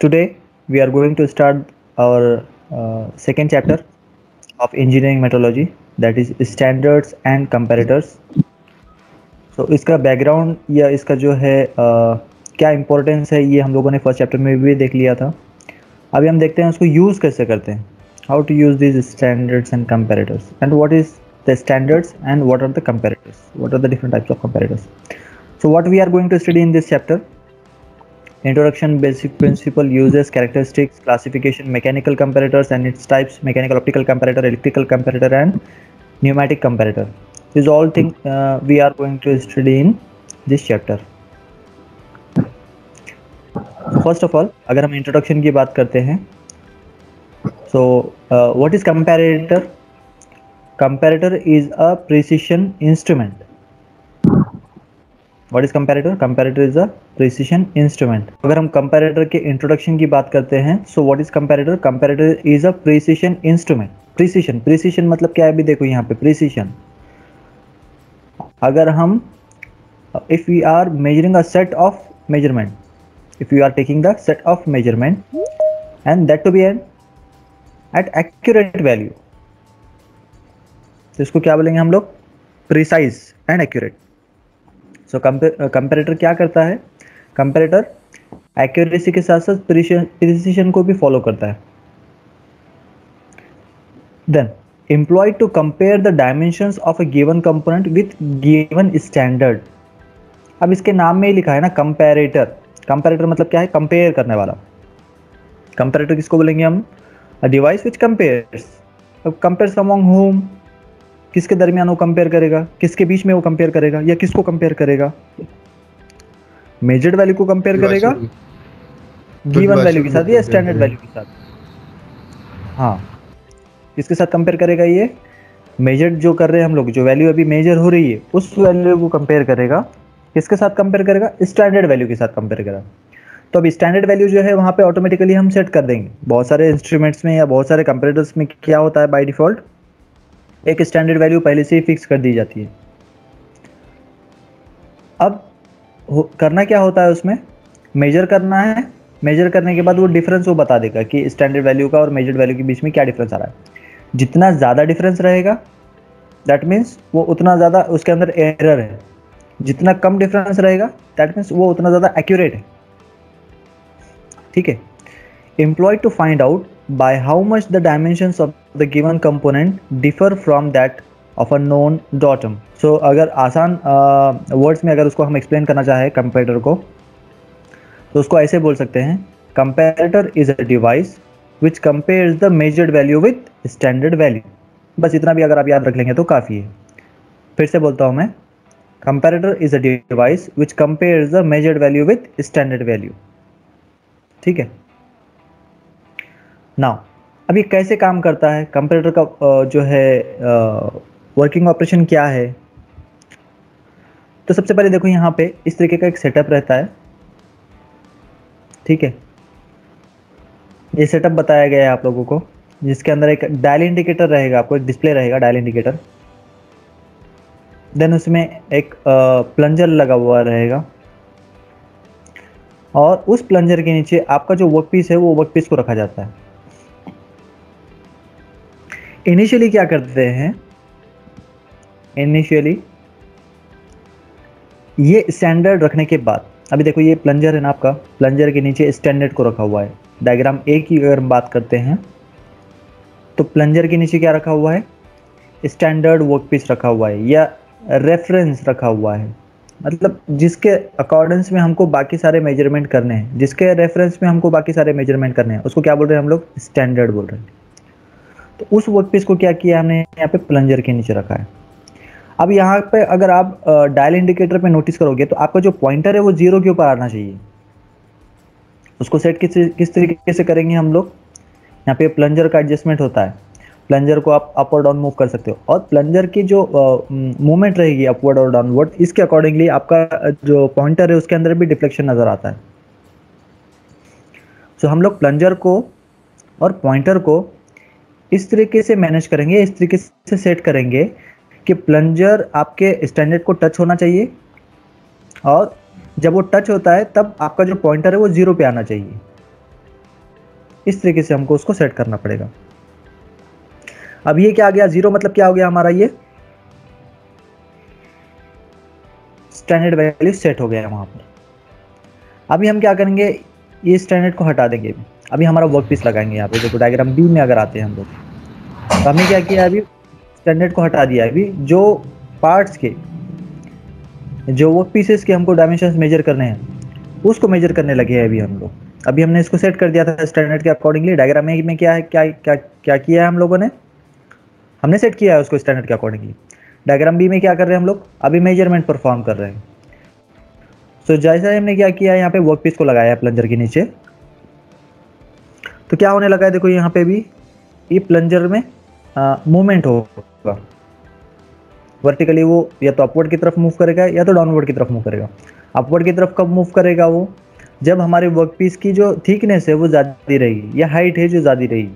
Today we are going to start our second chapter of engineering methodology, that is standards and comparators. So इसका background या इसका जो है क्या importance है ये हम लोगों ने फर्स्ट चैप्टर में भी देख लिया था। अभी हम देखते हैं उसको यूज़ कैसे करते हैं, how to use this standards and comparators and what is the standards and what are the comparators, what are the different types of comparators. So what we are going to study in this chapter: introduction, basic principle, uses, characteristics, classification, mechanical comparators and its types, mechanical optical comparator, electrical comparator and pneumatic comparator. These all things we are going to study in this chapter. First of all, अगर हम introduction की बात करते हैं, so what is comparator? Comparator is a precision instrument. What is comparator? Comparator is a precision instrument. अगर हम comparator के introduction की बात करते हैं, so what is comparator? Comparator is a precision instrument. Precision मतलब क्या है? अभी देखो यहाँ पे precision. अगर हम if we are measuring a set of measurement, if we are taking the set of measurement and that to be at accurate value, तो इसको क्या बोलेंगे हम लोग? Precise and accurate. So comparator क्या करता है? कंपेरेटर एक्यूरेसी के साथ साथ प्रिसिशन को भी फॉलो करता है। Then employed to compare the dimensions of a given component with given standard. अब इसके नाम में ही लिखा है ना कंपेरेटर। कंपेरेटर मतलब क्या है? कंपेयर करने वाला। कंपेरेटर किसको बोलेंगे हम? A device which compares. अब कंपेयर्स अमॉन्ग होम, किसके दरमियान वो कंपेयर करेगा, किसके बीच में वो कंपेयर करेगा, या किसको कंपेयर करेगा? मेजर्ड वैल्यू को कंपेयर करेगा गिवन वैल्यू के साथ या स्टैंडर्ड वैल्यू के साथ। हाँ, किसके साथ कंपेयर करेगा? ये मेजर्ड जो कर रहे हैं हम लोग, जो वैल्यू अभी मेजर हो रही है उस वैल्यू को कंपेयर करेगा। किसके साथ कंपेयर करेगा? स्टैंडर्ड वैल्यू के साथ कंपेयर करेगा। तो अब स्टैंडर्ड वैल्यू जो है वहाँ पे ऑटोमेटिकली हम सेट कर देंगे। बहुत सारे इंस्ट्रूमेंट्स में या बहुत सारे कंपेरेटर्स में क्या होता है, बाय डिफॉल्ट एक स्टैंडर्ड वैल्यू पहले से ही फिक्स कर दी जाती है। अब करना क्या होता है उसमें? मेजर करना है। मेजर करने के बाद वो डिफरेंस वो बता देगा कि स्टैंडर्ड वैल्यू का और मेजर्ड वैल्यू के बीच में क्या डिफरेंस आ रहा है। जितना ज़्यादा डिफरेंस रहेगा दैट मीन्स वो उतना ज़्यादा उसके अंदर एरर है। जितना कम डिफरेंस रहेगा दैट मीन्स वो उतना ज़्यादा एक्यूरेट है। ठीक है। Employed to find out by how much the dimensions of the given component differ from that of a known datum. So अगर आसान वर्ड्स में अगर उसको हम एक्सप्लेन करना चाहे कंपेरेटर को, तो उसको ऐसे बोल सकते हैं: comparator is a device which compares the measured value with standard value. बस इतना भी अगर आप याद रख लेंगे तो काफ़ी है। फिर से बोलता हूँ मैं, comparator is a device which compares the measured value with standard value. ठीक है। नाउ अब ये कैसे काम करता है? कंपेरेटर का जो है वर्किंग ऑपरेशन क्या है? तो सबसे पहले देखो यहाँ पे इस तरीके का एक सेटअप रहता है। ठीक है, ये सेटअप बताया गया है आप लोगों को, जिसके अंदर एक डायल इंडिकेटर रहेगा, आपको एक डिस्प्ले रहेगा डायल इंडिकेटर। देन उसमें एक प्लंजर लगा हुआ रहेगा और उस प्लंजर के नीचे आपका जो वर्क पीस है वो वर्क पीस को रखा जाता है। इनिशियली क्या करते हैं? इनिशियली ये स्टैंडर्ड रखने के बाद, अभी देखो ये प्लंजर है ना आपका, प्लंजर के नीचे स्टैंडर्ड को रखा हुआ है। डायग्राम ए की अगर हम बात करते हैं तो प्लंजर के नीचे क्या रखा हुआ है? स्टैंडर्ड वर्क पीस रखा हुआ है या रेफरेंस रखा हुआ है। मतलब जिसके अकॉर्डेंस में हमको बाकी सारे मेजरमेंट करने हैं, जिसके रेफरेंस में हमको बाकी सारे मेजरमेंट करने हैं, उसको क्या बोल रहे हैं हम लोग? स्टैंडर्ड बोल रहे हैं। तो उस वर्क पीस को क्या किया हमने? यहाँ पे प्लंजर के नीचे रखा है। अब यहाँ पे अगर आप डायल इंडिकेटर पे नोटिस करोगे तो आपका जो पॉइंटर है वो 0 के ऊपर आना चाहिए। उसको सेट किस तरीके से करेंगे हम लोग? यहाँ पे प्लंजर का एडजस्टमेंट होता है। प्लंजर को आप अप और डाउन मूव कर सकते हो और प्लंजर की जो मूवमेंट रहेगी अपवर्ड और डाउनवर्ड, इसके अकॉर्डिंगली आपका जो पॉइंटर है उसके अंदर भी डिफ्लेक्शन नज़र आता है। सो हम लोग प्लंजर को और पॉइंटर को इस तरीके से मैनेज करेंगे, इस तरीके से सेट करेंगे कि प्लंजर आपके स्टैंडर्ड को टच होना चाहिए और जब वो टच होता है तब आपका जो पॉइंटर है वो 0 पे आना चाहिए। इस तरीके से हमको उसको सेट करना पड़ेगा। अब ये क्या आ गया, 0 मतलब क्या हो गया हमारा, ये स्टैंडर्ड वैल्यू सेट हो गया वहाँ पर। अभी हम क्या करेंगे, ये स्टैंडर्ड को हटा देंगे। अभी हमारा वर्क पीस लगाएंगे यहाँ पे। देखो डायग्राम बी में अगर आते हैं हम लोग, तो हमने क्या किया, अभी स्टैंडर्ड को हटा दिया। अभी जो पार्ट्स के, जो वर्क पीसेस के हमको डायमेंशंस मेजर करने हैं, उसको मेजर करने लगे हैं अभी हम लोग। अभी हमने इसको सेट कर दिया था स्टैंडर्ड के अकॉर्डिंगली। डायग्राम में क्या है, क्या क्या क्या किया है हम लोगों ने, हमने सेट किया है उसको स्टैंडर्ड के अकॉर्डिंगली। डायग्राम बी में क्या कर रहे हैं हम लोग, अभी मेजरमेंट परफॉर्म कर रहे हैं। सो जैसा हमने क्या किया है, यहाँ पे वर्क पीस को लगाया है प्लंजर के नीचे, तो क्या होने लगा है, देखो यहाँ पे भी ये प्लंजर में मूवमेंट होगा। वर्टिकली वो या तो अपवर्ड की तरफ मूव करेगा या तो डाउनवर्ड की तरफ मूव करेगा। अपवर्ड की तरफ कब मूव करेगा वो, जब हमारे वर्क पीस की जो थिकनेस है वो ज़्यादा रहेगी या हाइट है जो ज़्यादा रहेगी।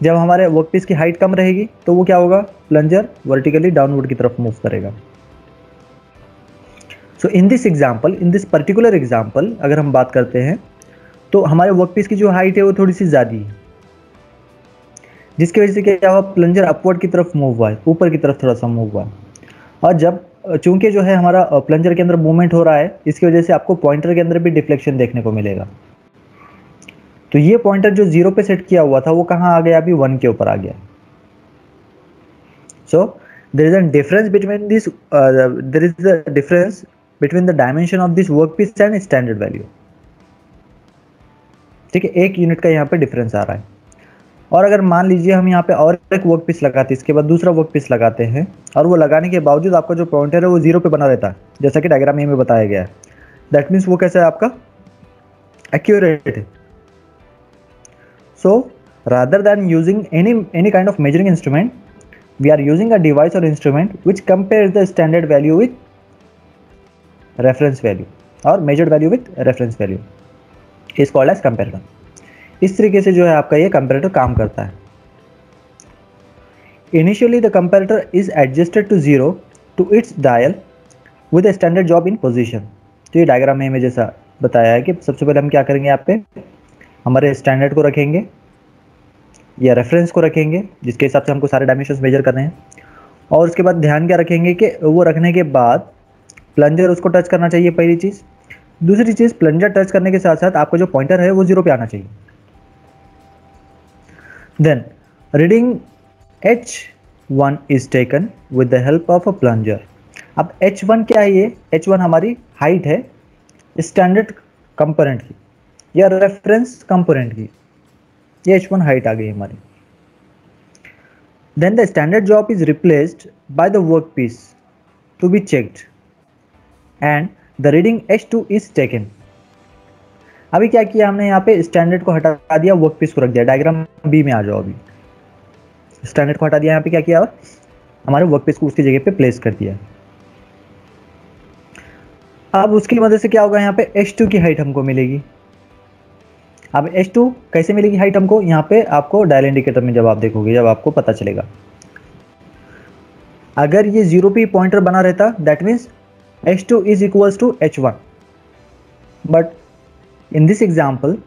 जब हमारे वर्क पीस की हाइट कम रहेगी तो वो क्या होगा, प्लंजर वर्टिकली डाउनवर्ड की तरफ मूव करेगा। So in this example, in this particular example अगर हम बात करते हैं, तो हमारे वर्क पीस की जो हाइट है वो थोड़ी सी ज़्यादा है, जिसकी वजह से क्या हुआ, प्लंजर अपवर्ड की तरफ मूव हुआ है, ऊपर की तरफ थोड़ा सा मूव हुआ है। और जब चूंकि जो है हमारा प्लंजर के अंदर मूवमेंट हो रहा है, इसकी वजह से आपको पॉइंटर के अंदर भी डिफ्लेक्शन देखने को मिलेगा। तो ये पॉइंटर जो 0 पे सेट किया हुआ था वो कहाँ आ गया, अभी 1 के ऊपर आ गया। So there is a difference between this, there is a difference between the dimension of this work piece and standard value. ठीक है, 1 यूनिट का यहाँ पे डिफरेंस आ रहा है। और अगर मान लीजिए हम यहाँ पे और एक वर्क पीस लगाते हैं, इसके बाद दूसरा वर्क पीस लगाते हैं, और वो लगाने के बावजूद आपका जो पॉइंटर है वो 0 पे बना रहता है, जैसा कि डायग्राम में बताया गया है, दैट मीन्स वो कैसा है, आपका एक्यूरेट है। So rather than using any kind of measuring instrument, we are using a device or instrument which compares the standard value with reference value or measured value with reference value, is called as comparator. इस तरीके से जो है आपका ये comparator काम करता है। Initially the comparator is adjusted to 0 to its dial with a standard job in position. तो ये डायग्राम में जैसा बताया है कि सबसे पहले हम क्या करेंगे, यहाँ पे हमारे स्टैंडर्ड को रखेंगे या रेफरेंस को रखेंगे, जिसके हिसाब से हमको सारे डायमेंशंस मेजर करने हैं। और उसके बाद ध्यान क्या रखेंगे कि वो रखने के बाद प्लंजर उसको टच करना चाहिए, पहली चीज़। दूसरी चीज़, प्लंजर टच करने के साथ साथ आपका जो पॉइंटर है वो 0 पे आना चाहिए। Then reading H1 is taken with the help of a plunger. अब H1 क्या है, ये H1 हमारी हाइट है स्टैंडर्ड कंपोनेंट की या रेफरेंस कंपोनेंट की, ये H1 हाइट आ गई हमारी। Then the standard job is replaced by the work piece to be checked and the reading H2 is taken. अभी क्या किया हमने, यहाँ पे स्टैंडर्ड को हटा दिया, वर्क पीस को रख दिया। डायग्राम बी में आ जाओ। अभी स्टैंडर्ड को हटा दिया, यहाँ पे क्या किया, और हमारे वर्क पीस को उसकी जगह पे प्लेस कर दिया। अब उसकी मदद से क्या होगा, यहाँ पे H2 की हाइट हमको मिलेगी। अब H2 कैसे मिलेगी हाइट हमको, यहाँ पे आपको डायल इंडिकेटर में जब आप देखोगे, जब आपको पता चलेगा। अगर ये 0 पे पॉइंटर बना रहता, that means H2 is equals to H1, but in this example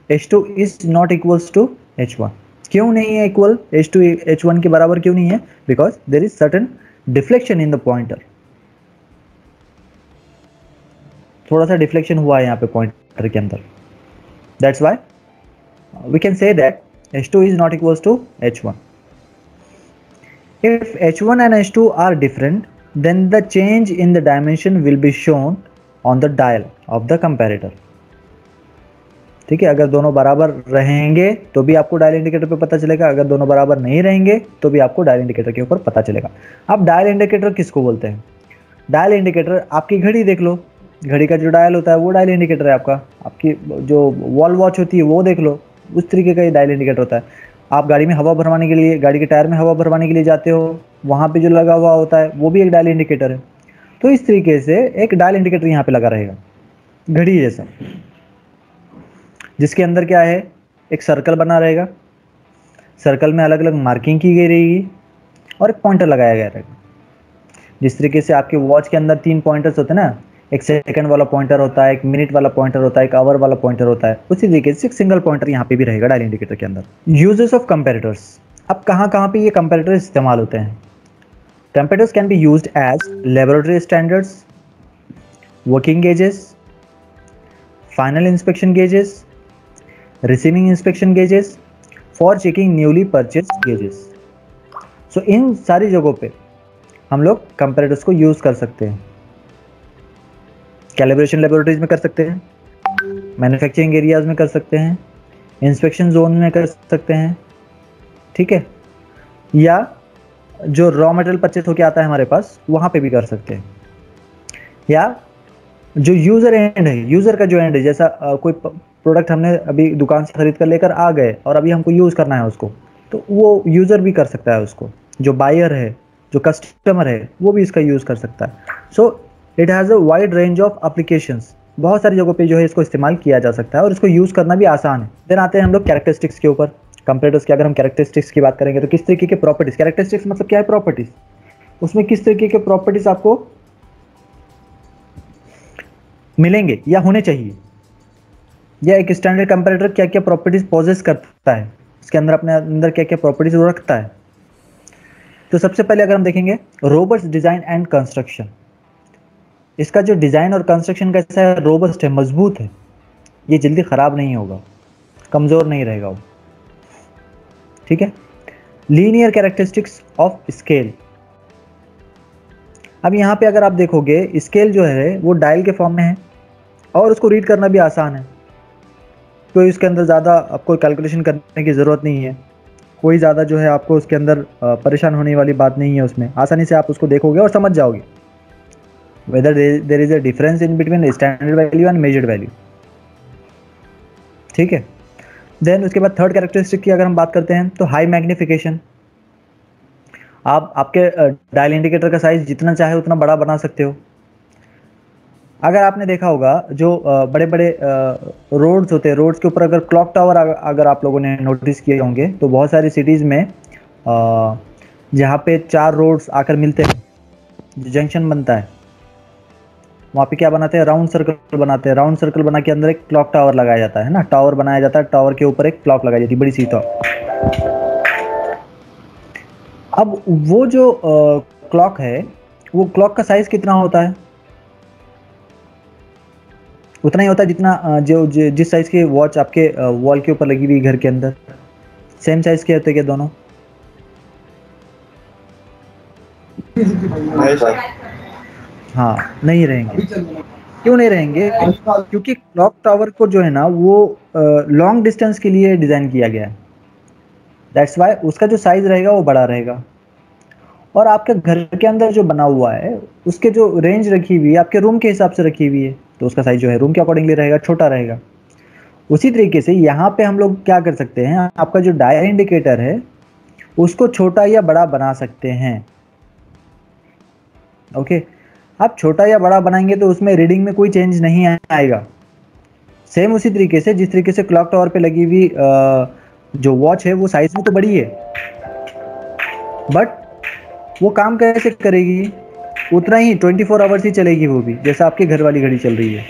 H2 is not equals to H1। क्यों नहीं है इक्वल, H2 H1 के बराबर क्यों नहीं है, because there is certain deflection in the pointer. थोड़ा सा डिफ्लेक्शन हुआ है यहाँ पे पॉइंटर के अंदर, that's why we can say that H2 is not equals to H1। If H1 and H2 are different, then the change in the dimension will be shown on the dial of the comparator। ठीक है, अगर दोनों बराबर रहेंगे तो भी आपको dial indicator पे पता चलेगा, अगर दोनों बराबर नहीं रहेंगे तो भी आपको डायल इंडिकेटर के ऊपर पता चलेगा। अब डायल इंडिकेटर किसको बोलते हैं, डायल इंडिकेटर आपकी घड़ी देख लो, घड़ी का जो डायल होता है वो डायल इंडिकेटर है आपका। आपकी जो वॉल वॉच होती है वो देख लो, उस तरीके का ये डायल इंडिकेटर होता है। आप गाड़ी में हवा भरवाने के लिए, गाड़ी के टायर में हवा भरवाने के लिए जाते हो, वहाँ पे जो लगा हुआ होता है वो भी एक डायल इंडिकेटर है। तो इस तरीके से एक डायल इंडिकेटर यहाँ पे लगा रहेगा घड़ी जैसा, जिसके अंदर क्या है, एक सर्कल बना रहेगा, सर्कल में अलग अलग मार्किंग की गई रहेगी और एक पॉइंटर लगाया गया रहेगा। जिस तरीके से आपके वॉच के अंदर 3 पॉइंटर्स होते हैं ना, एक सेकंड वाला पॉइंटर होता है, एक मिनट वाला पॉइंटर होता है, एक आवर वाला पॉइंटर होता है, उसी तरीके से एक सिंगल पॉइंटर यहाँ पे भी रहेगा डायल इंडिकेटर के अंदर। यूजेस ऑफ कंपेरेटर्स, अब कहाँ कहाँ पे ये कंपेरेटर इस्तेमाल होते हैं। Comparators can be used as laboratory standards, working gauges, final inspection gauges, receiving inspection gauges, for checking newly purchase gauges. So इन सारी जगहों पे हम लोग कंपेरेटर्स को यूज कर सकते हैं। कैलिब्रेशन लेबोरेटरीज में कर सकते हैं, मैन्युफैक्चरिंग एरियाज में कर सकते हैं, इंस्पेक्शन जोन में कर सकते हैं, ठीक है, या जो रॉ मटेरियल परचेस होके आता है हमारे पास वहाँ पे भी कर सकते हैं, या जो यूज़र एंड है, यूज़र का जो एंड है, जैसा कोई प्रोडक्ट हमने अभी दुकान से खरीद कर लेकर आ गए और अभी हमको यूज़ करना है उसको, तो वो यूज़र भी कर सकता है उसको, जो बायर है, जो कस्टमर है, वो भी इसका यूज़ कर सकता है। So it has a wide range of applications, बहुत सारी जगहों पे जो है इसको इस्तेमाल किया जा सकता है और इसको यूज़ करना भी आसान है। देन आते हैं हम लोग कैरेक्टरिस्टिक्स के ऊपर। कंपेरेटर्स की अगर हम कैरेक्टरिस्टिक्स की बात करेंगे तो किस तरीके के प्रॉपर्टीज़, कैरेक्टरिस्टिक्स मतलब क्या है, प्रॉपर्टीज़, उसमें किस तरीके के प्रॉपर्टीज़ आपको मिलेंगे या होने चाहिए, या एक स्टैंडर्ड कंपेरेटर क्या क्या प्रॉपर्टीज़ पॉजेस करता है, इसके अंदर अपने अंदर क्या क्या प्रॉपर्टीज़ वो रखता है। तो सबसे पहले अगर हम देखेंगे रोबस्ट डिज़ाइन एंड कंस्ट्रक्शन, इसका जो डिज़ाइन और कंस्ट्रक्शन कैसा है, रोबस्ट है, मजबूत है, ये जल्दी ख़राब नहीं होगा, कमज़ोर नहीं रहेगा वो, ठीक है। लीनियर कैरेक्टरिस्टिक्स ऑफ स्केल, अब यहाँ पे अगर आप देखोगे स्केल जो है वो डायल के फॉर्म में है और उसको रीड करना भी आसान है, कोई इसके अंदर ज़्यादा आपको कैलकुलेशन करने की ज़रूरत नहीं है, कोई ज़्यादा जो है आपको उसके अंदर परेशान होने वाली बात नहीं है, उसमें आसानी से आप उसको देखोगे और समझ जाओगे whether there is a difference in between standard value and measured value, ठीक है। देन उसके बाद थर्ड कैरेक्टरिस्टिक की अगर हम बात करते हैं तो हाई मैग्निफिकेशन, आप आपके डायल इंडिकेटर का साइज जितना चाहे उतना बड़ा बना सकते हो। अगर आपने देखा होगा जो बड़े बड़े रोड्स होते हैं, रोड्स के ऊपर अगर क्लॉक टावर अगर आप लोगों ने नोटिस किए होंगे तो बहुत सारी सिटीज़ में जहाँ पे 4 रोड्स आकर मिलते हैं, जंक्शन बनता है, वहाँ पे क्या बनाते हैं, राउंड सर्कल बनाते हैं, राउंड सर्कल बना के अंदर एक क्लॉक टावर लगाया जाता है ना, टावर बनाया जाता है, टावर के ऊपर एक क्लॉक लगाई जाती है, बड़ी सी टावर। अब वो जो क्लॉक है, वो क्लॉक का साइज कितना होता है, उतना ही होता है जितना जिस साइज की वॉच आपके वॉल के ऊपर लगी हुई घर के अंदर, सेम साइज के होते हैं क्या दोनों? हाँ, नहीं रहेंगे। क्यों नहीं रहेंगे? क्योंकि क्लॉक टावर को जो है ना वो लॉन्ग डिस्टेंस के लिए डिज़ाइन किया गया है, दैट्स वाई उसका जो साइज़ रहेगा वो बड़ा रहेगा। और आपके घर के अंदर जो बना हुआ है उसके जो रेंज रखी हुई है आपके रूम के हिसाब से रखी हुई है, तो उसका साइज जो है रूम के अकॉर्डिंगली रहेगा, छोटा रहेगा। उसी तरीके से यहाँ पे हम लोग क्या कर सकते हैं, आपका जो डायल इंडिकेटर है उसको छोटा या बड़ा बना सकते हैं, ओके। आप छोटा या बड़ा बनाएंगे तो उसमें रीडिंग में कोई चेंज नहीं आएगा। सेम उसी तरीके से जिस तरीके से क्लॉक टावर पे लगी हुई जो वॉच है वो साइज में तो बड़ी है, बट वो काम कैसे करेगी, उतना ही 24 आवर्स ही चलेगी वो भी, जैसा आपके घर वाली घड़ी चल रही है।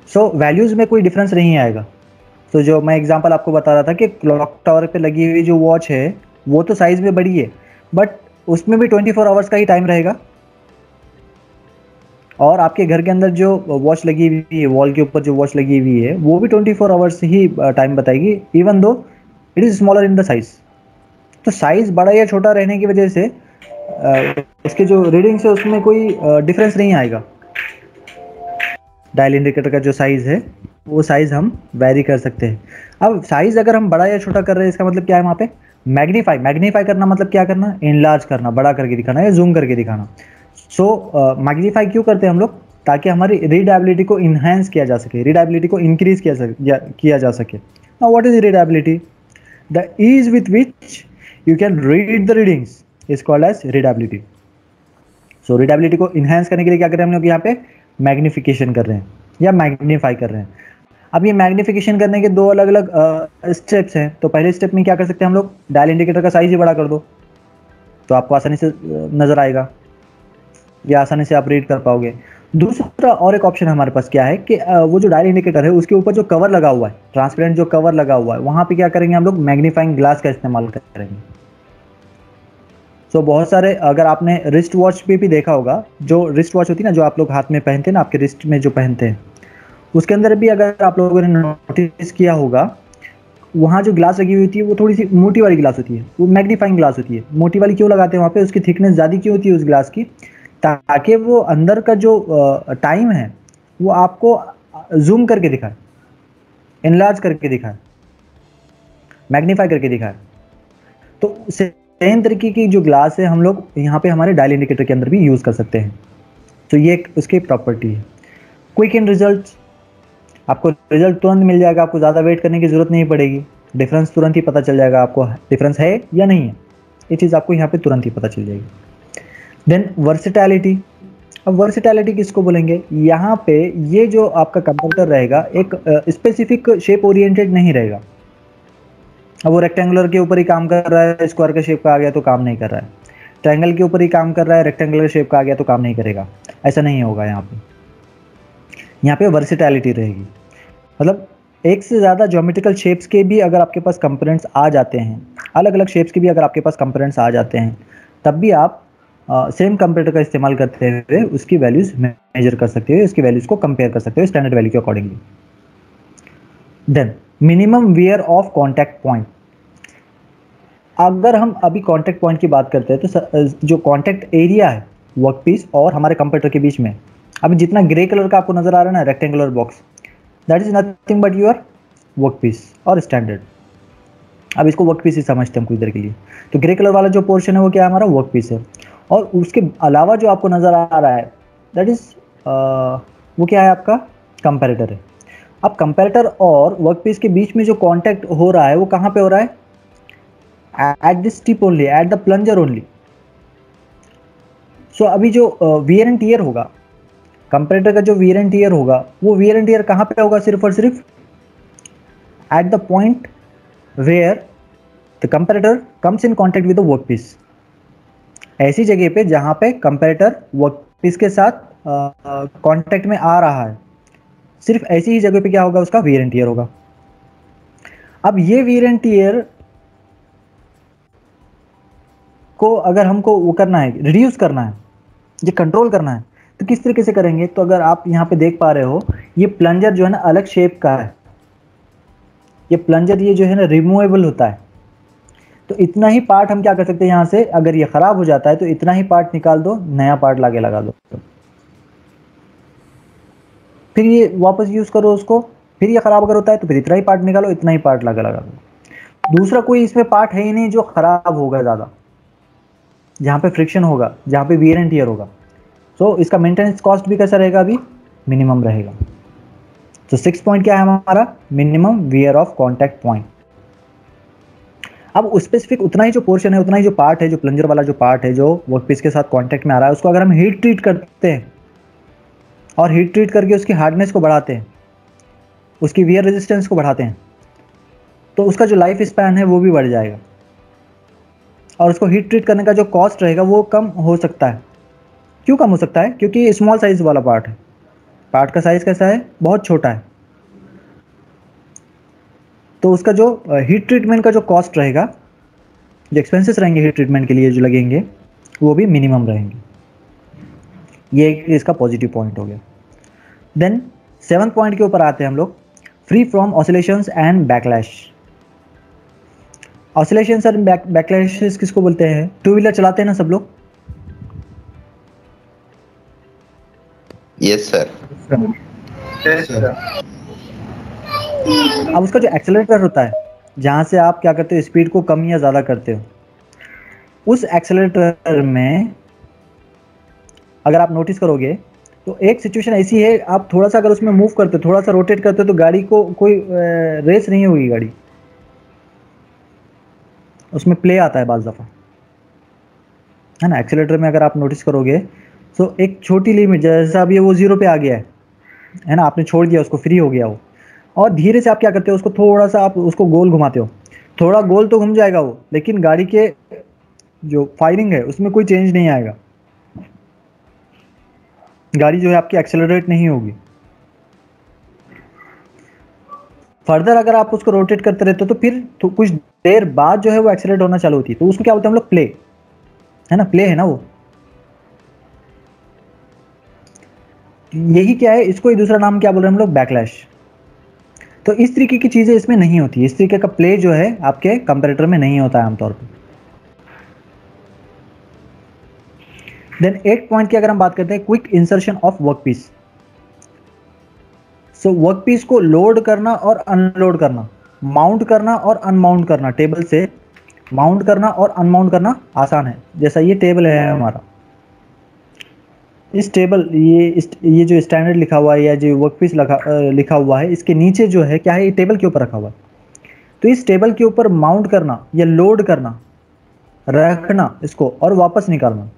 सो वैल्यूज़ में कोई डिफरेंस नहीं आएगा। तो जो मैं एग्जांपल आपको बता रहा था कि क्लॉक टावर पे लगी हुई जो वॉच है वो तो साइज़ में बड़ी है, बट उसमें भी 24 आवर्स का ही टाइम रहेगा। और आपके घर के अंदर जो वॉच लगी हुई है, वॉल के ऊपर जो वॉच लगी हुई है वो भी 24 आवर्स ही टाइम बताएगी, even though it is smaller in the size. तो साइज़ बड़ा या छोटा रहने की वजह से इसके जो रीडिंग्स है उसमें कोई डिफरेंस नहीं आएगा। डायल इंडिकेटर का जो साइज़ है वो साइज़ हम वैरी कर सकते हैं। अब साइज़ अगर हम बड़ा या छोटा कर रहे हैं इसका मतलब क्या है, वहाँ पे मैग्नीफाई करना मतलब क्या करना, इनलार्ज करना, बड़ा करके दिखाना या जूम करके दिखाना। सो मैग्नीफाई क्यों करते हैं हम लोग, ताकि हमारी रीडेबिलिटी को इन्हेंस किया जा सके, रीडेबिलिटी को इंक्रीज किया जा सके। Now what is readability? The ease with which you can read the readings is called as readability. So readability को इन्हेंस करने के लिए क्या कर रहे हैं हम लोग, यहाँ पे मैग्निफिकेशन कर रहे हैं या मैग्नीफाई कर रहे हैं। अब ये मैग्निफिकेशन करने के दो अलग अलग स्टेप्स हैं। तो पहले स्टेप में क्या कर सकते हैं हम लोग, डायल इंडिकेटर का साइज ही बड़ा कर दो तो आपको आसानी से नज़र आएगा या आसानी से आप रीड कर पाओगे। दूसरा और एक ऑप्शन हमारे पास क्या है कि वो जो डायल इंडिकेटर है उसके ऊपर जो कवर लगा हुआ है, ट्रांसपेरेंट जो कवर लगा हुआ है, वहां पे क्या करेंगे हम लोग, मैग्नीफाइंग ग्लास का इस्तेमाल करेंगे। सो बहुत सारे, अगर आपने रिस्ट वॉच पे भी देखा होगा, जो रिस्ट वॉच होती है ना, जो आप लोग हाथ में पहनते हैं ना, आपके रिस्ट में जो पहनते हैं, उसके अंदर भी अगर आप लोगों ने नोटिस किया होगा, वहाँ जो ग्लास लगी हुई होती है वो थोड़ी सी मोटी वाली ग्लास होती है, वो मैग्नीफाइंग ग्लास होती है। मोटी वाली क्यों लगाते हैं वहाँ पे, उसकी थिकनेस ज़्यादा क्यों होती है उस ग्लास की, ताकि वो अंदर का जो टाइम है वो आपको जूम करके दिखाए, इनलार्ज करके दिखाए, मैग्नीफाई करके दिखाए। तो सेम तरीके की जो ग्लास है हम लोग यहाँ पे हमारे डायल इंडिकेटर के अंदर भी यूज़ कर सकते हैं। तो ये एक उसकी प्रॉपर्टी है। क्विक इन रिजल्ट, आपको रिजल्ट तुरंत मिल जाएगा, आपको ज़्यादा वेट करने की ज़रूरत नहीं पड़ेगी, डिफरेंस तुरंत ही पता चल जाएगा आपको, डिफरेंस है या नहीं है, ये चीज़ आपको यहाँ पे तुरंत ही पता चल जाएगी। Then versatility. अब वर्सेटैलिटी किसको बोलेंगे, यहाँ पे ये जो आपका कंप्यूटर रहेगा एक स्पेसिफिक शेप ओरिएंटेड नहीं रहेगा। अब वो रेक्टेंगुलर के ऊपर ही काम कर रहा है, स्क्वायर का शेप का आ गया तो काम नहीं कर रहा है, ट्रायंगल के ऊपर ही काम कर रहा है, रेक्टेंगुलर शेप का आ गया तो काम नहीं करेगा, ऐसा नहीं होगा। यहाँ पे वर्सेटैलिटी रहेगी, मतलब एक से ज़्यादा ज्योमेट्रिकल शेप्स के भी अगर आपके पास कंपोनेंट्स आ जाते हैं, अलग अलग शेप्स के भी अगर आपके पास कंपोनेंट्स आ जाते हैं, तब भी आप सेम कंप्यूटर का इस्तेमाल करते हुए उसकी वैल्यूज मेजर कर सकते हो, उसकी वैल्यूज को कंपेयर कर सकते हो स्टैंडर्ड वैल्यू के accordingly. Then minimum wear of contact point. अगर हम अभी कॉन्टैक्ट पॉइंट की बात करते हैं तो जो कॉन्टैक्ट एरिया है वर्कपीस और हमारे कंप्यूटर के बीच में, अभी जितना ग्रे कलर का आपको नजर आ रहा है ना rectangular box, that is nothing but your workpiece और स्टैंडर्ड। अब इसको वर्कपीस ही समझते हैं कुछ देर के लिए। तो ग्रे कलर वाला जो पोर्शन है वो क्या है, हमारा वर्कपीस है। और उसके अलावा जो आपको नजर आ रहा है दैट इज वो क्या है, आपका कंपैरेटर है। अब कंपैरेटर और वर्कपीस के बीच में जो कांटेक्ट हो रहा है वो कहाँ पे हो रहा है, at this tip only, at the plunger only. So अभी जो वियर एंड टियर होगा, कंपैरेटर का जो वियर एंड टियर होगा, वो वियर एंड टियर कहाँ पे होगा, सिर्फ और सिर्फ at the point where the comparator comes in contact with the workpiece. ऐसी जगह पे जहां पे कंपैरेटर वर्कपीस के साथ कांटेक्ट में आ रहा है, सिर्फ ऐसी ही जगह पे क्या होगा, उसका वियर एंड टियर होगा। अब ये वियर एंड टियर को अगर हमको वो करना है, रिड्यूस करना है, ये कंट्रोल करना है, तो किस तरीके से करेंगे। तो अगर आप यहाँ पे देख पा रहे हो, ये प्लंजर जो है ना अलग शेप का है, ये प्लंजर ये जो है ना रिमूवेबल होता है। तो इतना ही पार्ट हम क्या कर सकते हैं, यहाँ से अगर ये खराब हो जाता है तो इतना ही पार्ट निकाल दो, नया पार्ट लाके लगा दो, फिर ये वापस यूज करो उसको, फिर ये खराब अगर होता है तो फिर इतना ही पार्ट निकालो, इतना ही पार्ट लाके लगा दो। दूसरा कोई इसमें पार्ट है ही नहीं जो खराब होगा ज़्यादा, जहाँ पे फ्रिक्शन होगा, जहाँ पे वियर एंड टियर होगा। सो इसका मेंटेनेंस कॉस्ट भी कैसा रहेगा, अभी मिनिमम रहेगा। तो 6 पॉइंट क्या है हमारा, minimum wear off contact point. अब स्पेसिफिक उतना ही जो पोर्शन है, उतना ही जो पार्ट है, जो प्लंजर वाला जो पार्ट है जो वर्कपीस के साथ कांटेक्ट में आ रहा है, उसको अगर हम हीट ट्रीट करते हैं और हीट ट्रीट करके उसकी हार्डनेस को बढ़ाते हैं, उसकी वियर रेजिस्टेंस को बढ़ाते हैं, तो उसका जो लाइफ स्पैन है वो भी बढ़ जाएगा और उसको हीट ट्रीट करने का जो कॉस्ट रहेगा वो कम हो सकता है। क्यों कम हो सकता है, क्योंकि स्मॉल साइज वाला पार्ट है, पार्ट का साइज कैसा है, बहुत छोटा है। तो उसका जो हीट ट्रीटमेंट का जो कॉस्ट रहेगा, जो एक्सपेंसेस रहेंगे हीट ट्रीटमेंट के लिए जो लगेंगे, वो भी मिनिमम रहेंगे। ये इसका पॉजिटिव पॉइंट हो गया। देन 7th पॉइंट के ऊपर आते हैं हम लोग, free from oscillations and backlash. Oscillations and backlashes किसको बोलते हैं, टू व्हीलर चलाते हैं ना सब लोग। Yes sir. अब उसका जो एक्सेलरेटर होता है, जहाँ से आप क्या करते हो, स्पीड को कम या ज़्यादा करते हो, उस एक्सेलरेटर में अगर आप नोटिस करोगे तो एक सिचुएशन ऐसी है, आप थोड़ा सा अगर उसमें मूव करते हो, थोड़ा सा रोटेट करते हो, तो गाड़ी को कोई रेस नहीं होगी, गाड़ी उसमें प्ले आता है बाज़ दफ़ा, है ना। एक्सेलरेटर में अगर आप नोटिस करोगे तो एक छोटी लिमिट, जैसा अभी वो 0 पे आ गया है ना, आपने छोड़ दिया उसको, फ्री हो गया वो, और धीरे से आप क्या करते हो, उसको थोड़ा सा आप उसको गोल घुमाते हो, थोड़ा गोल तो घूम जाएगा वो, लेकिन गाड़ी के जो फायरिंग है उसमें कोई चेंज नहीं आएगा। गाड़ी जो है आपकी एक्सेलरेट नहीं होगी। फर्दर अगर आप उसको रोटेट करते रहते हो तो फिर तो कुछ देर बाद जो है वो एक्सेलरेट होना चालू होती है, तो उसको क्या बोलते हैं हम लोग, प्ले, है ना, प्ले है ना वो। यही क्या है, इसको ही दूसरा नाम क्या बोल रहे हैं हम लोग, बैकलैश। तो इस तरीके की चीजें इसमें नहीं होती, इस तरीके का प्ले जो है आपके कंपैरेटर में नहीं होता है आमतौर पर। देन 8 पॉइंट की अगर हम बात करते हैं, quick insertion of work piece. So work piece को लोड करना और अनलोड करना, माउंट करना और अनमाउंट करना, टेबल से माउंट करना और अनमाउंट करना आसान है। जैसा ये टेबल है हमारा, इस टेबल ये जो स्टैंडर्ड लिखा हुआ है या जो वर्क पीस लिखा हुआ है, इसके नीचे जो है क्या है, ये टेबल के ऊपर रखा हुआ है। तो इस टेबल के ऊपर माउंट करना या लोड करना, रखना इसको और वापस निकालना,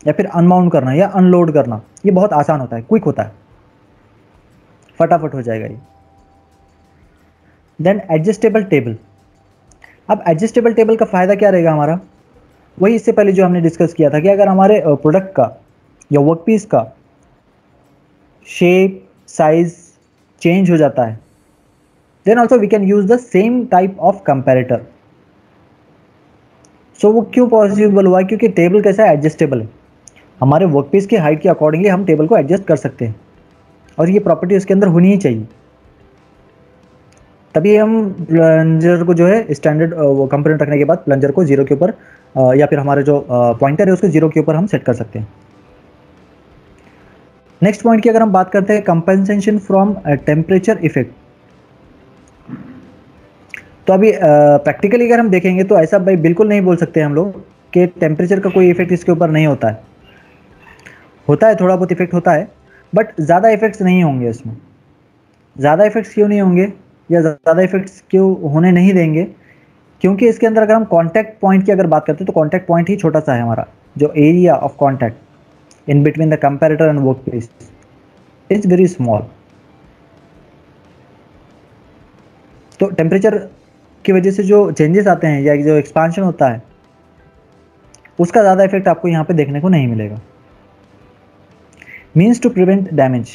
या फिर अनमाउंट करना या अनलोड करना, ये बहुत आसान होता है, क्विक होता है, फटाफट हो जाएगा ये। Then adjustable table. अब एडजस्टेबल टेबल का फायदा क्या रहेगा हमारा, वही इससे पहले जो हमने डिस्कस किया था कि अगर हमारे प्रोडक्ट का या वर्क पीस का शेप साइज चेंज हो जाता है, then also we can use the same type of comparator. So वो क्यों पॉसिबल हुआ है, क्योंकि टेबल कैसा है, एडजस्टेबल है। हमारे वर्क पीस की हाइट के अकॉर्डिंगली हम टेबल को एडजस्ट कर सकते हैं, और ये प्रॉपर्टी उसके अंदर होनी ही चाहिए, तभी हम प्लंजर को जो है स्टैंडर्ड वो कंपोनेंट रखने के बाद प्लंजर को जीरो के ऊपर या फिर हमारे जो पॉइंटर है उसको जीरो के ऊपर हम सेट कर सकते हैं। नेक्स्ट पॉइंट की अगर हम बात करते हैं, कंपनसेशन फ्रॉम टेम्परेचर इफेक्ट। तो अभी प्रैक्टिकली अगर हम देखेंगे तो ऐसा भाई बिल्कुल नहीं बोल सकते हम लोग कि टेम्परेचर का कोई इफेक्ट इसके ऊपर नहीं होता है। होता है, थोड़ा बहुत इफेक्ट होता है, बट ज़्यादा इफेक्ट्स नहीं होंगे इसमें। ज़्यादा इफेक्ट्स क्यों नहीं होंगे या ज़्यादा इफेक्ट्स क्यों होने नहीं देंगे, क्योंकि इसके अंदर अगर हम कॉन्टैक्ट पॉइंट की अगर बात करते हैं तो कॉन्टैक्ट पॉइंट ही छोटा सा है हमारा, जो area of contact in between the comparator and work piece is very small. तो टेम्परेचर की वजह से जो चेंजेस आते हैं या जो एक्सपांशन होता है, उसका ज़्यादा इफेक्ट आपको यहाँ पे देखने को नहीं मिलेगा। Means to prevent damage.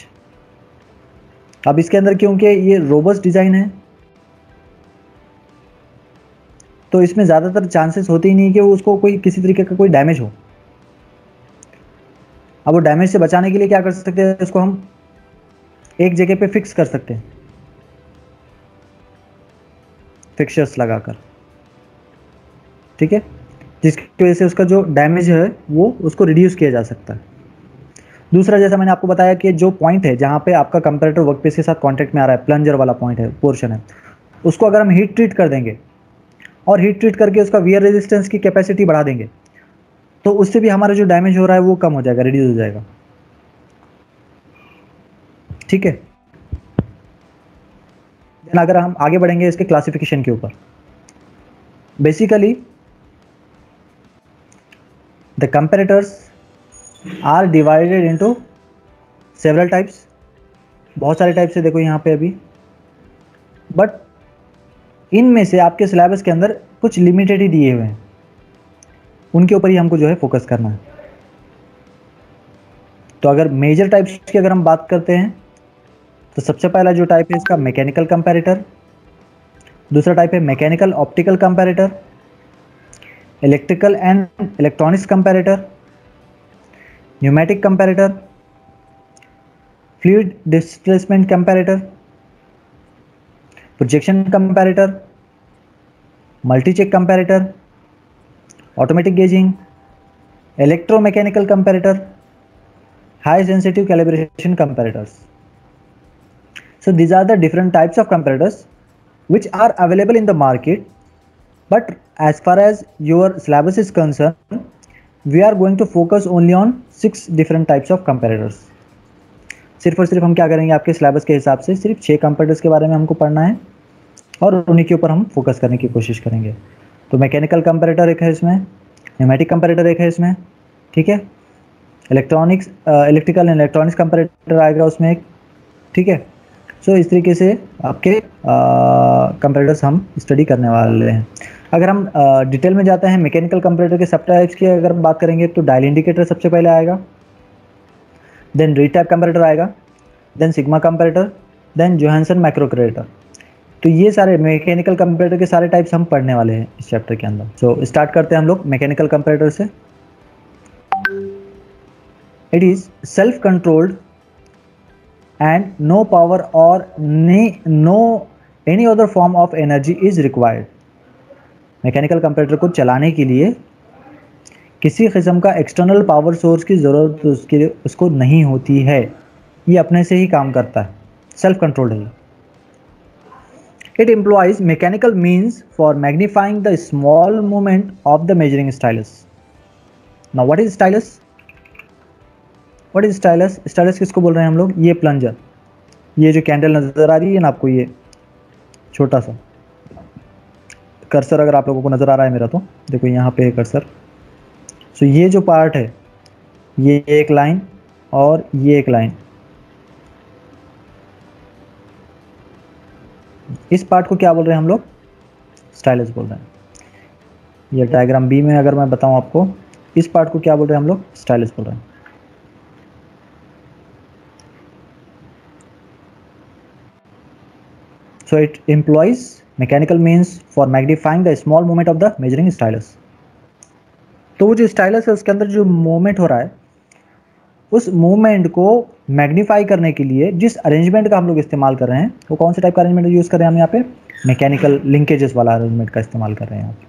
अब इसके अंदर क्योंकि ये रोबस्ट डिज़ाइन है, तो इसमें ज़्यादातर चांसेस होते ही नहीं कि वो उसको कोई किसी तरीके का कोई डैमेज हो। अब वो डैमेज से बचाने के लिए क्या कर सकते हैं, इसको हम एक जगह पे फिक्स कर सकते हैं, फिक्सर्स लगाकर, ठीक है, जिसकी वजह से उसका जो डैमेज है वो उसको रिड्यूस किया जा सकता है। दूसरा, जैसा मैंने आपको बताया कि जो पॉइंट है जहाँ पे आपका कंपैरेटर वर्कपीस के साथ कांटेक्ट में आ रहा है, प्लंजर वाला पॉइंट है, पोर्शन है, उसको अगर हम हीट ट्रीट कर देंगे और हीट ट्रीट करके उसका वियर रेजिस्टेंस की कैपेसिटी बढ़ा देंगे, तो उससे भी हमारा जो डैमेज हो रहा है वो कम हो जाएगा, रिड्यूस हो जाएगा, ठीक है। अगर हम आगे बढ़ेंगे इसके क्लासिफिकेशन के ऊपर, basically the comparators are divided into several types. बहुत सारे टाइप्स है देखो यहाँ पे अभी, बट इनमें से आपके सिलेबस के अंदर कुछ लिमिटेड ही दिए हुए हैं, उनके ऊपर ही हमको जो है फोकस करना है। तो अगर मेजर टाइप्स की अगर हम बात करते हैं, तो सबसे पहला जो टाइप है इसका मैकेनिकल कंपैरेटर, दूसरा टाइप है mechanical optical comparator, electrical and electronics comparator, pneumatic comparator, fluid displacement comparator, projection comparator, multi check comparator, automatic gauging, electromechanical comparator, high sensitive calibration comparators. So these are the different types of comparators which are available in the market, but as far as your syllabus is concerned, we are going to focus only on 6 different types of comparators. सिर्फ और सिर्फ हम क्या करेंगे, आपके syllabus के हिसाब से सिर्फ 6 कंपैरेटर्स के बारे में हमको पढ़ना है और उन्हीं के ऊपर हम फोकस करने की कोशिश करेंगे। तो मैकेनिकल कंपैरेटर एक है इसमें, न्यूमेटिक कंपैरेटर एक है इसमें, ठीक है, इलेक्ट्रिकल एंड इलेक्ट्रॉनिक्स कंपैरेटर आएगा उसमें एक, ठीक है। सो इस तरीके से आपके कंपैरेटर्स हम स्टडी करने वाले हैं। अगर हम डिटेल में जाते हैं मैकेनिकल कंपैरेटर के सब टाइप्स की अगर हम बात करेंगे, तो डायल इंडिकेटर सबसे पहले आएगा, देन रीटैप कंपैरेटर आएगा, then sigma comparator, then Johansson mikrokator. तो ये सारे मैकेनिकल कंपैरेटर के सारे टाइप्स हम पढ़ने वाले हैं इस चैप्टर के अंदर। सो स्टार्ट करते हैं हम लोग मैकेनिकल कंपैरेटर से। It is self controlled and no power or no any other form of energy is required. Mechanical comparator को चलाने के लिए किसी किस्म का एक्सटर्नल पावर सोर्स की ज़रूरत उसको नहीं होती है, ये अपने से ही काम करता है, सेल्फ कंट्रोल्ड है। It employees mechanical means for magnifying the small movement of the measuring stylus. Now what is stylus? What is stylus? Stylus किसको बोल रहे हैं हम लोग? ये प्लंजर, ये जो कैंडल नज़र आ रही है ना आपको, ये छोटा सा कर्सर अगर आप लोगों को नज़र आ रहा है मेरा, तो देखो यहाँ पे है कर्सर। सो ये जो पार्ट है, ये एक लाइन और ये एक लाइन, इस पार्ट को क्या बोल रहे हैं हम लोग? स्टाइलस बोल रहे हैं। ये डायग्राम बी में अगर मैं बताऊं आपको, इस पार्ट को क्या बोल रहे हैं हम लोग? स्टाइलस बोल रहे हैं। So it employees mechanical means for magnifying the small movement of the measuring stylus. तो वो जो स्टाइलस है उसके अंदर जो मूवमेंट हो रहा है, उस मूवमेंट को मैग्नीफाई करने के लिए जिस अरेंजमेंट का हम लोग इस्तेमाल कर रहे हैं, वो कौन से टाइप का अरेंजमेंट यूज़ कर रहे हैं हम यहाँ पे? मैकेनिकल लिंकेजेस वाला अरेंजमेंट का इस्तेमाल कर रहे हैं यहाँ पे।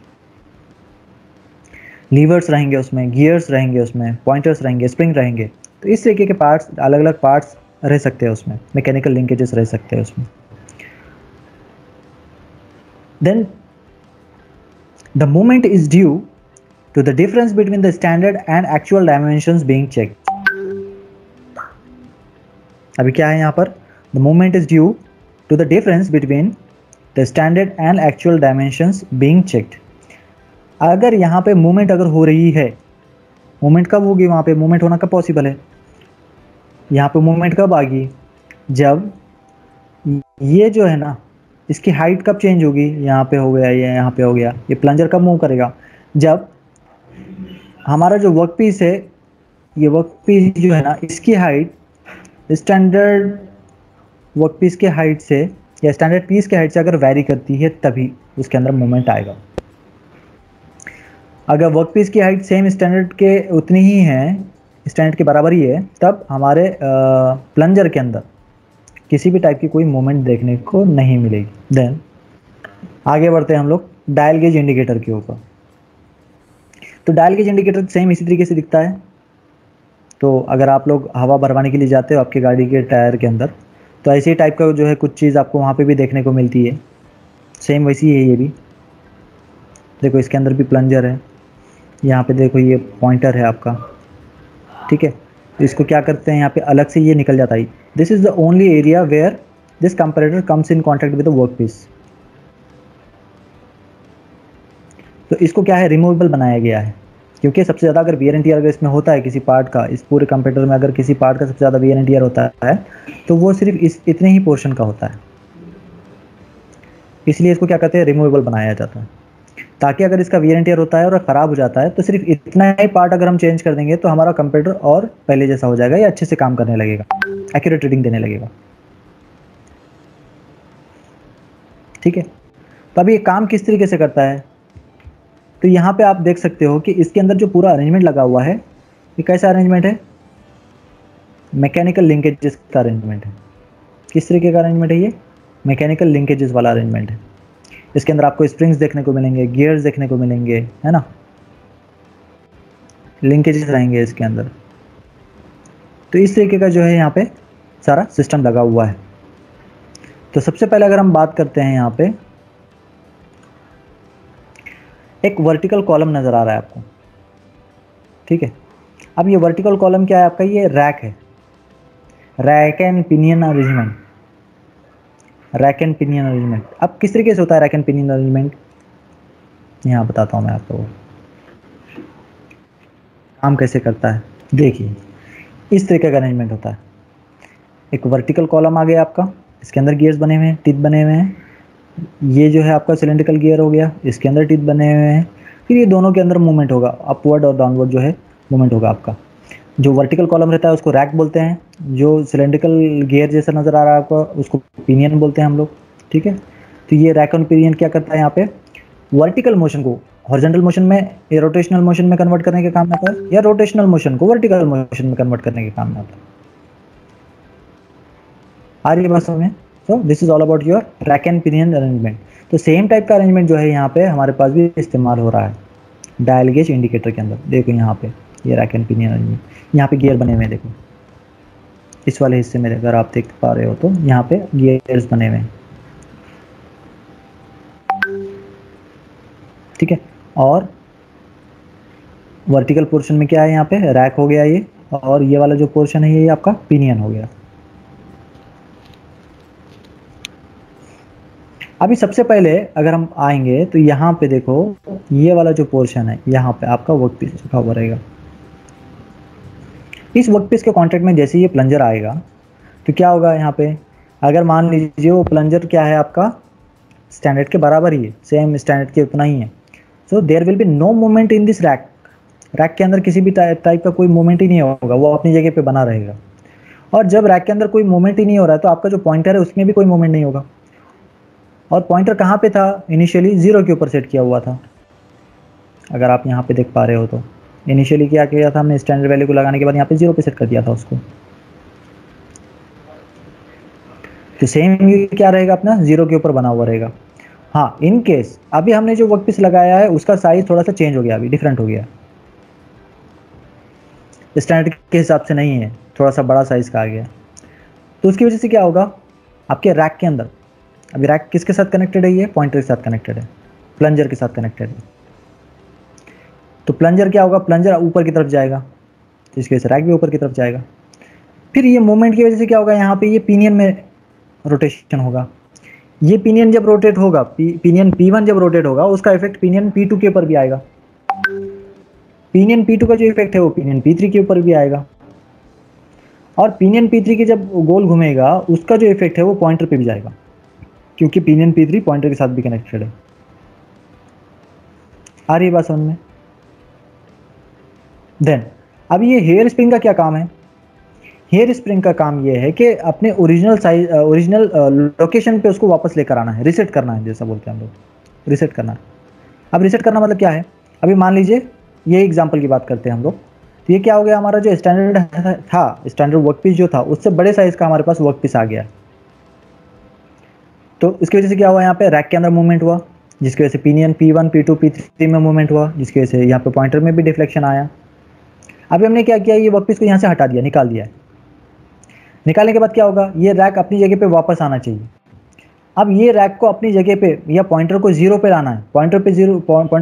लीवर्स रहेंगे उसमें, गियर्स रहेंगे उसमें, पॉइंटर्स रहेंगे, स्प्रिंग रहेंगे। तो इस तरीके के पार्ट्स, अलग अलग पार्ट्स रह सकते हैं उसमें, मैकेनिकल लिंकेजेस रह सकते हैं उसमें। Then the movement is due to the difference between the standard and actual dimensions being checked। अभी क्या है यहाँ पर? The movement is due to the difference between the standard and actual dimensions being checked। अगर यहाँ पे movement अगर हो रही है, मूवमेंट कब होगी? वहाँ पे मूवमेंट होना कब पॉसिबल है? यहाँ पे मूवमेंट कब आ गई? जब ये जो है ना, इसकी हाइट कब चेंज होगी? यहाँ पे हो गया, ये यहाँ पे हो गया। ये प्लंजर कब मूव करेगा? जब हमारा जो वर्क पीस है, ये वर्क पीस जो है ना, इसकी हाइट स्टैंडर्ड वर्क पीस के हाइट से या स्टैंडर्ड पीस के हाइट से अगर वैरी करती है, तभी उसके अंदर मूवमेंट आएगा। अगर वर्क पीस की हाइट सेम स्टैंडर्ड के उतनी ही है, स्टैंडर्ड के बराबर ही है, तब हमारे प्लंजर के अंदर किसी भी टाइप की कोई मूवमेंट देखने को नहीं मिलेगी। देन आगे बढ़ते हैं हम लोग डायल गेज इंडिकेटर के ऊपर। तो डायल गेज इंडिकेटर सेम इसी तरीके से दिखता है। तो अगर आप लोग हवा भरवाने के लिए जाते हो आपके गाड़ी के टायर के अंदर, तो ऐसे ही टाइप का जो है कुछ चीज़ आपको वहाँ पे भी देखने को मिलती है। सेम वैसी है ये भी। देखो इसके अंदर भी प्लंजर है, यहाँ पे देखो ये पॉइंटर है आपका, ठीक है। तो इसको क्या करते हैं, यहाँ पे अलग से ये निकल जाता है। This is the only area where this comparator comes in contact with the work piece. तो इसको क्या है, रिमूवेबल बनाया गया है, क्योंकि सबसे ज़्यादा अगर वियर एंड टियर अगर इसमें होता है किसी पार्ट का, इस पूरे कंप्यूटर में अगर किसी पार्ट का सबसे ज़्यादा वियर एंड टियर होता है, तो वो सिर्फ इतने ही पोर्शन का होता है। इसलिए इसको क्या कहते हैं, रिमूवेबल बनाया जाता है, ताकि अगर इसका वियर एंड टियर होता है और ख़राब हो जाता है, तो सिर्फ इतना ही पार्ट अगर हम चेंज कर देंगे तो हमारा कंप्यूटर और पहले जैसा हो जाएगा या अच्छे से काम करने लगेगा, एक्यूरेट रीडिंग देने लगेगा, ठीक है। तो अब ये काम किस तरीके से करता है, तो यहाँ पे आप देख सकते हो कि इसके अंदर जो पूरा अरेंजमेंट लगा हुआ है, ये कैसा अरेंजमेंट है, मैकेनिकल लिंकेजेस का अरेंजमेंट है। किस तरीके का अरेंजमेंट है ये, मैकेनिकल लिंकेजेस वाला अरेंजमेंट है। इसके अंदर आपको स्प्रिंग्स देखने को मिलेंगे, गियर्स देखने को मिलेंगे, है ना, लिंकेजेस रहेंगे इसके अंदर। तो इस तरीके का जो है यहाँ पे सारा सिस्टम लगा हुआ है। तो सबसे पहले अगर हम बात करते हैं, यहाँ पे एक वर्टिकल कॉलम नज़र आ रहा है आपको, ठीक है। अब ये वर्टिकल कॉलम क्या है आपका, ये रैक है, rack and pinion arrangement, rack and pinion arrangement. अब किस तरीके से होता है रैक एंड पिनियन अरेंजमेंट, यहाँ बताता हूँ मैं आपको काम कैसे करता है। देखिए इस तरीके का अरेंजमेंट होता है। एक वर्टिकल कॉलम आ गया आपका, इसके अंदर गियर्स बने हुए हैं, टीथ बने हुए हैं। ये जो है आपका सिलेंड्रिकल गियर हो गया, इसके अंदर टीथ बने हुए हैं। फिर ये दोनों के अंदर मूवमेंट होगा, अपवर्ड और डाउनवर्ड जो है मूवमेंट होगा आपका। जो वर्टिकल कॉलम रहता है उसको रैक बोलते हैं, जो सिलेंड्रिकल गियर जैसा नज़र आ रहा है आपको उसको पिनियन बोलते हैं हम लोग, ठीक है। तो ये रैक और पिनियन क्या करता है यहाँ पे, वर्टिकल मोशन को हॉरिजॉन्टल मोशन में या रोटेशनल मोशन में कन्वर्ट करने के काम में आता है, या रोटेशनल मोशन को वर्टिकल मोशन में कन्वर्ट करने के काम में आता है। आ रही है बात समझ में? So this is all about your rack and pinion arrangement. तो सेम टाइप का अरेंजमेंट जो है यहाँ पे हमारे पास भी इस्तेमाल हो रहा है डायल गेज इंडिकेटर के अंदर। देखो यहाँ पे ये रैक एंड पिनियन अरेंजमेंट, यहाँ पे गियर बने हुए हैं, देखो इस वाले हिस्से में अगर आप देख पा रहे हो तो यहाँ पे गियर्स बने हुए हैं, ठीक है। और वर्टिकल पोर्शन में क्या है, यहाँ पे रैक हो गया ये, और ये वाला जो पोर्शन है ये आपका पिनियन हो गया। अभी सबसे पहले अगर हम आएंगे तो यहाँ पे देखो ये वाला जो पोर्शन है यहाँ पे आपका वर्क पीस रखा हुआ रहेगा। इस वर्क पीस के कॉन्टेक्ट में जैसे ये प्लंजर आएगा तो क्या होगा यहाँ पे, अगर मान लीजिए वो प्लंजर क्या है आपका स्टैंडर्ड के बराबर ही है, सेम स्टैंडर्ड के उतना ही है, so there will be no movement in this rack. Rack के अंदर किसी भी टाइप का कोई मूवमेंट ही नहीं होगा, वो अपनी जगह पे बना रहेगा। और जब रैक के अंदर कोई मूवमेंट ही नहीं हो रहा है तो आपका जो पॉइंटर है उसमें भी कोई मूवमेंट नहीं होगा। और पॉइंटर कहाँ पे था, इनिशियली 0 के ऊपर सेट किया हुआ था। अगर आप यहाँ पे देख पा रहे हो तो इनिशियली क्या किया था हमने, स्टैंडर्ड वैल्यू को लगाने के बाद यहाँ पे 0 पे सेट कर दिया था उसको। तो सेम क्या रहेगा अपना 0 के ऊपर बना हुआ रहेगा। हाँ, इन केस अभी हमने जो वर्क पीस लगाया है उसका साइज थोड़ा सा चेंज हो गया, अभी डिफरेंट हो गया, स्टैंडर्ड के हिसाब से नहीं है, थोड़ा सा बड़ा साइज का आ गया। तो उसकी वजह से क्या होगा, आपके रैक के अंदर अभी रैक किसके साथ कनेक्टेड है, ये पॉइंटर के साथ कनेक्टेड है, प्लंजर के साथ कनेक्टेड है। तो प्लंजर क्या होगा, प्लंजर ऊपर की तरफ जाएगा तो इसकी वजह से रैक भी ऊपर की तरफ जाएगा। फिर ये मूवमेंट की वजह से क्या होगा, यहाँ पे ये पिनियन में रोटेशन होगा। ये पिनियन जब रोटेट होगा, पिनियन P1 जब रोटेट होगा उसका इफेक्ट पिनियन P2 के ऊपर भी आएगा। पिनियन P2 का जो इफेक्ट है वो पिनियन P3 के ऊपर भी आएगा। और पिनियन P3 के जब गोल घूमेगा उसका जो इफेक्ट है वो पॉइंटर पे भी जाएगा, क्योंकि पिनियन P3 पॉइंटर के साथ भी कनेक्टेड है। आ रही है बात समझ में? देन अब ये हेयर स्प्रिंग का क्या काम है, हेयर स्प्रिंग का काम ये है कि अपने ओरिजिनल लोकेशन पे उसको वापस लेकर आना है, रीसेट करना है, जैसा बोलते हैं हम लोग, रीसेट करना है। अब रीसेट करना मतलब क्या है, अभी मान लीजिए ये एग्जांपल की बात करते हैं हम लोग, तो ये क्या हो गया, हमारा जो स्टैंडर्ड था, स्टैंडर्ड वर्क पीस जो था उससे बड़े साइज का हमारे पास वर्क पीस आ गया। तो इसकी वजह से क्या हुआ, यहाँ पे रैक के अंदर मूवमेंट हुआ, जिसकी वजह से पिनियन P1 P2 P3 में मूवमेंट हुआ, जिसकी वजह से यहाँ पे पॉइंटर में भी डिफ्लेक्शन आया। अभी हमने क्या किया, ये वर्क पीस को यहाँ से हटा दिया, निकाल दिया है। निकालने के बाद क्या होगा, ये रैक अपनी जगह पे वापस आना चाहिए। अब ये रैक को अपनी जगह पे या पॉइंटर को 0 पे लाना है, पॉइंटर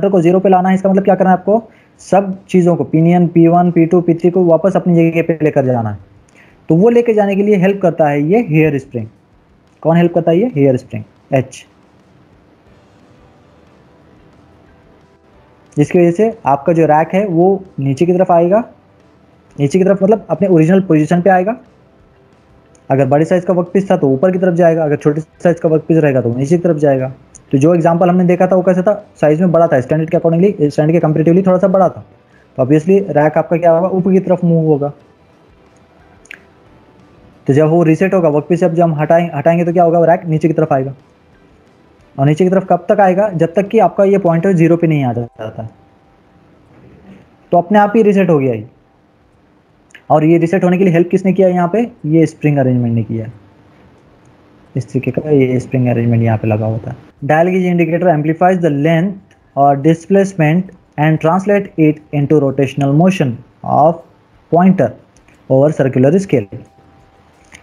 को 0 पे लाना है, इसका मतलब क्या करना है आपको, सब चीज़ों को पिनियन P1 P2 P3 को वापस अपनी जगह पे लेकर जाना है। तो वो लेकर जाने के लिए हेल्प करता है ये हेयर स्प्रिंग। कौन हेल्प करता है, ये हेयर स्प्रिंग H, जिसकी वजह से आपका जो रैक है वो नीचे की तरफ आएगा, नीचे की तरफ मतलब अपने ओरिजिनल पोजीशन पे आएगा। अगर बड़े साइज का वर्क पीस था तो ऊपर की तरफ जाएगा, अगर छोटे साइज का वर्क पीस रहेगा तो नीचे की तरफ जाएगा। तो जो एग्जांपल हमने देखा था वो कैसा था, साइज में बड़ा था, स्टैंडर्ड के अकॉर्डिंगली, स्टैंडर्ड के कंपेरेटिवली थोड़ा सा बड़ा था, तो ऑब्वियसली रैक आपका क्या होगा, ऊपर की तरफ मूव होगा। तो जब वो रीसेट होगा, वर्क पीस जब हम हटाएंगे तो क्या होगा, रैक नीचे की तरफ आएगा। और नीचे की तरफ कब तक आएगा, जब तक कि आपका ये पॉइंटर 0 पे नहीं आ जाता। तो अपने आप ही रीसेट हो गया ये। और ये रीसेट होने के लिए हेल्प किसने किया, यहाँ पे ये स्प्रिंग अरेंजमेंट ने किया। इस तरीके का ये स्प्रिंग अरेंजमेंट यहाँ पे लगा होता है। Dial gauge indicator amplifies the length or displacement and translate it into rotational motion of pointer over circular scale.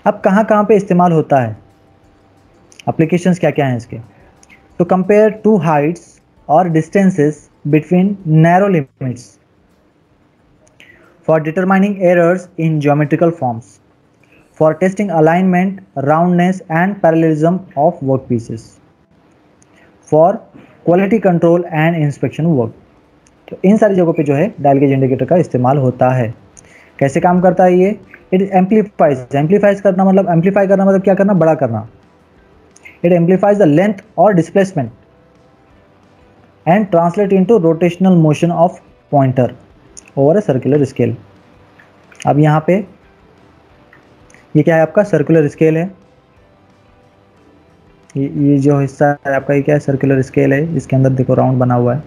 अब कहाँ पे इस्तेमाल होता है, एप्लीकेशंस क्या क्या हैं इसके, to compare two heights or distances between narrow limits for determining errors in geometrical forms, for testing alignment, roundness and parallelism of workpieces, for quality control and inspection work। तो इन सारी जगहों पे जो है डायल गेज इंडिकेटर का इस्तेमाल होता है। कैसे काम करता है ये, इट एम्पलीफाइज करना मतलब, एम्पलीफाई करना मतलब क्या करना, बड़ा करना। It amplifies the length or displacement and translate into rotational motion of pointer over a circular scale। अब यहाँ पे ये क्या है आपका सर्कुलर स्केल है, ये जो हिस्सा है आपका ये क्या है सर्कुलर स्केल है, इसके अंदर देखो राउंड बना हुआ है।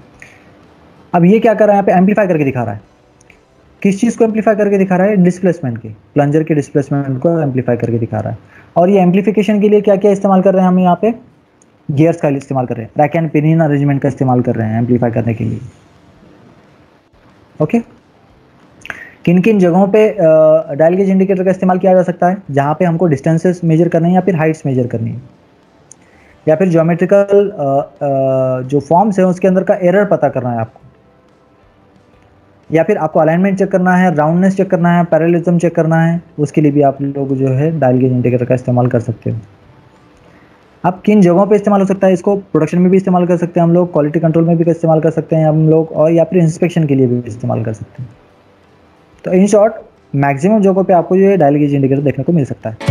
अब ये क्या कर रहा है यहाँ पे एम्पलीफाई करके दिखा रहा है, किस चीज़ को एम्पलीफाई करके दिखा रहा है, डिस्प्लेसमेंट की, प्लंजर के डिस्प्लेसमेंट को एम्पलीफाई करके दिखा रहा है। और ये एम्पलीफिकेशन के लिए क्या क्या इस्तेमाल कर रहे हैं हम यहाँ पे, गियर्स का इस्तेमाल कर रहे हैं, रैक एंड पिनियन अरेंजमेंट का इस्तेमाल कर रहे हैं एम्पलीफाई करने के लिए। ओके, किन किन जगहों पे डायल गेज इंडिकेटर का इस्तेमाल किया जा सकता है, जहाँ पे हमको डिस्टेंसेस मेजर करनी है या फिर हाइट्स मेजर करनी है, या फिर ज्योमेट्रिकल जो फॉर्म्स है उसके अंदर का एरर पता करना है आपको, या फिर आपको अलाइनमेंट चेक करना है, राउंडनेस चेक करना है, पैरेललिज्म चेक करना है, उसके लिए भी आप लोग जो है डायल गेज इंडिकेटर का इस्तेमाल कर सकते हो। अब किन जगहों पे इस्तेमाल हो सकता है, इसको प्रोडक्शन में भी इस्तेमाल कर सकते हैं हम लोग, क्वालिटी कंट्रोल में भी इस्तेमाल कर सकते हैं हम लोग, और या फिर इंस्पेक्शन के लिए भी इस्तेमाल कर सकते हैं। तो इन शॉर्ट मैक्सिमम जगहों पे आपको जो है डायल गेज इंडिकेटर देखने को मिल सकता है।